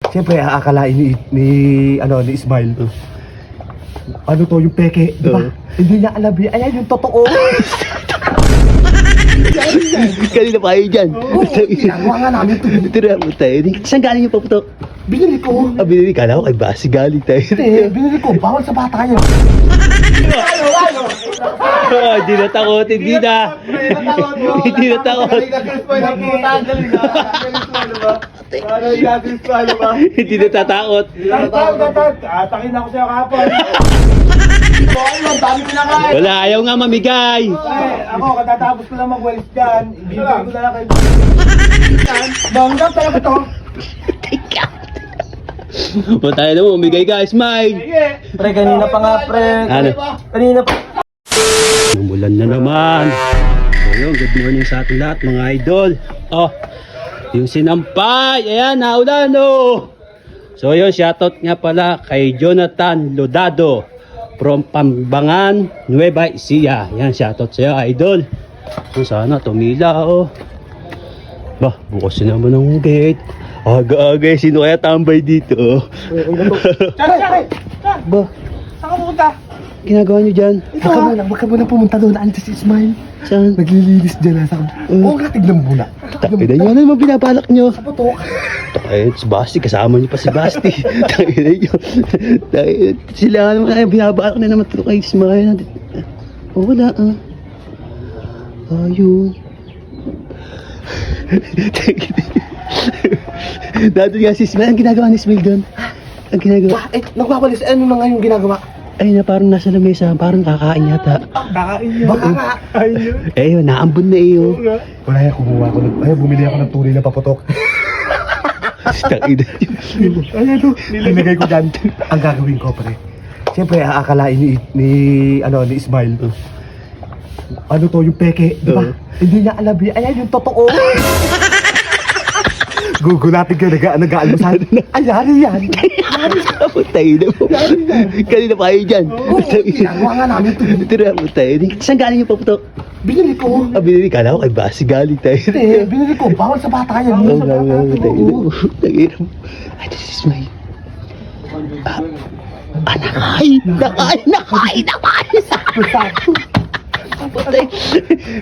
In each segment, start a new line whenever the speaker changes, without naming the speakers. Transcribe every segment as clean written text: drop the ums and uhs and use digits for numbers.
Siyempre, aakalain ni Ismail. Ano to, yung peke, di ba? Hindi niya alam yun. Ayan yung totoo.
Kanina pa kayo dyan.
Ginagawa nga namin ito.
Tira mo tayo. Saan galing yung paputok?
Binili ko.
Binili ka lang ako kay Basi galing tayo.
Hindi, binili ko. Bawal sa bata yan.
Hindi na takot, hindi na. Hindi na takot. Hindi na tatakot.
Atakin ako sa'yo kapon.
Wala, ayaw nga mamigay.
Ako, katatapos ko lang magwalis dyan. Ibibigay ko na lang kayo. Banggap talaga to.
Tayo na mo, mamigay ka, Smile.
Pre, kanina pa nga, pre.
Ano?
Kanina pa.
Umulan na naman. So yun, good morning sa ating lahat mga idol. Oh, yung sinampay. Ayan, naulan oh. So yun, shoutout nga pala kay Jonathan Lodado from Pambangan, Nueva Ecija. Yan, shoutout sa'yo idol. So sana tumila oh. Bah, bukas na naman ang gate. Aga-aga, sino kaya tambay dito?
Tsaka!
Bah,
Saan ka pupunta?
ginagawa nyo dyan?
Wag ka muna pumunta doon. Andiyan si Ismail.
Saan?
Naglilinis dyan. Oo nga, tignan mo muna.
Takina nyo, ano naman binabalak nyo?
Sa patok.
Ay, si Basti, kasama niyo pa si Basti. Takina nyo. Sila naman ay binabalak na naman ito kay Ismail. Oh, wala ah. Ayun. Nandun nga si Ismail. Ang ginagawa ni Ismail doon? Ang ginagawa?
Nagwawalis. Ano na nga yung ginagawa?
Ay na parang nasa lamesa, parang kakain yata.
Kakain yun.
Baka nga.
Ayun yun.
Eh yun, naambon na iyo.
Wala yan, kumuha ko. Bumili ako ng tunay na paputok.
Takina.
Ayan to. Nilagay ko dyan. Ang gagawin ko, pre. Siyempre, aakalain ni Ismail. Ano to, yung peke, di ba? Hindi niya alam yun. Ayan yung totoo. Gugulatin ka, nag-aalmusal. Ayan, yan.
Tayo na mo. Kanina pa kayo dyan.
Ginagawa nga namin ito.
Tira mo tayo. Saan galing yung paputok?
Binili ko.
Binili ka lang ako kay Basi galing tayo.
Hindi, binili ko. Bawal sa bata yan.
Oo, tayo na mo. Ay, this is my... Nakain!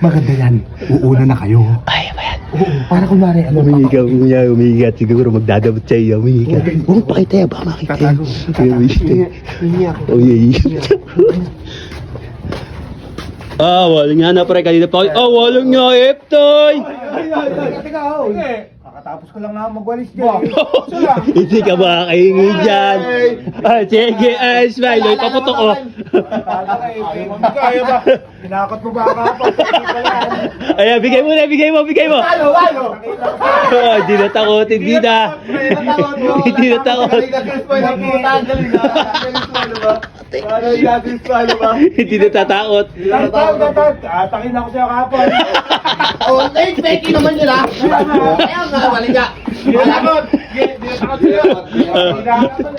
Maganda yan. Uuna na kayo.
Ay, ba yan?
Oo, para kunwari,
Umihi ka, siguro magdadabot sa'yo. Umihi ka. Huwag pakita yan, baka makita yan. Walang nga na pare, kanina pa. Walang nga, Eptoy!
Teka, oh. Kakatapos ko lang nga magwalis dyan.
Hindi ka makakahingi dyan. Sige, Smile, paputok ko.
Kaya ba? Pinakot mo ba kapon?
Ayan, bigay mo. Hindi na takot, hindi na. Hindi na takot. Hindi na tatakot.
Atakin ako sa'yo kapon.
Peki naman yun ha. Kaya nga, balik ka.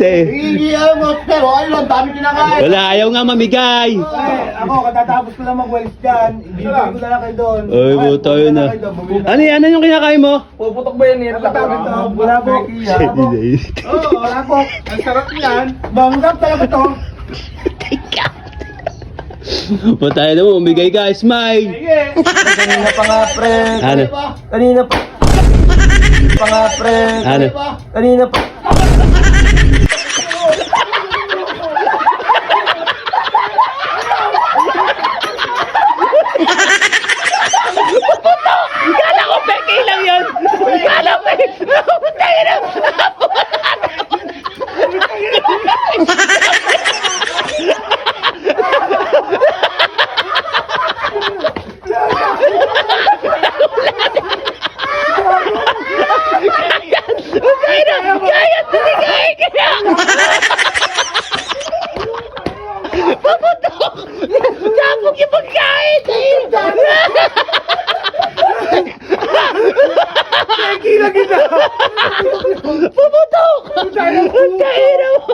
Hindi mo, pero ayun, ang dami kinakain.
Wala, ayaw nga mamigay.
Ako, katatapos ko lang magwalis dyan. Ibibigay ko na lang kayo doon.
Ay, buto yun na. Ano yan? Ano yung kinakain mo?
Puputok ba yan? Bulabok. Oo, bulabok. Ang sarap yan. Banggap talaga to.
Tayo na mo, umigay ka, Smile.
Sige.
Kanina pa nga, pre.
Ano?
Kanina pa nga, pre.
Ano?
Kanina pa.
Kala ko peke lang yun. Kala ko tayo na. Sabog yung pagkain!
Kila kita.
Puputok! Ang tayo na mo!